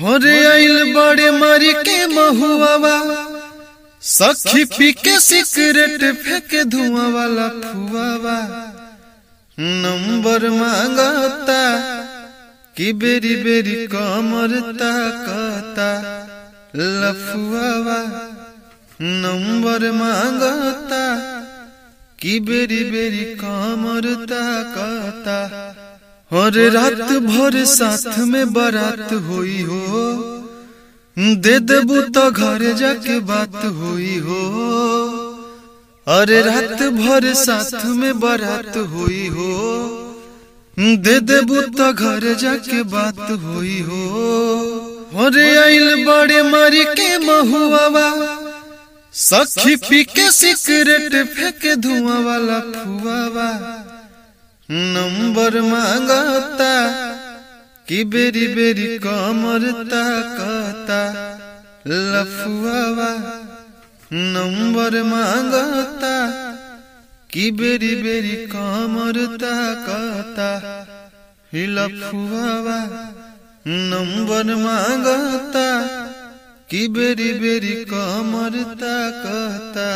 होरे आइल बड़े मारी के महुआवा सखी पी के सिगरेट फेंके धुआं वाला फुआवा नंबर मांगता कि बेरी बेरी कमर ताकता लफुआवा नंबर मांगता कि बेरी बेरी कमर ताकता और रात भर साथ में बारात हुई हो दे देबू तो घर जाके बात हुई हो। अरे रात भर साथ में बारात हुई हो दे देबू तो घर जाके बात हुई हो। अरे आइल बड़े मारी के महुआवा सखी पी के सिगरेट फेंके धुआं वाला फुआवा नंबर मांगता कि बेरी बेरी कमर ताकता लफुआवा नंबर मांगता कि बेरी बेरी कमर ताकता लफुआवा नंबर मांगता कि बेरी बेरी कमर ताकता।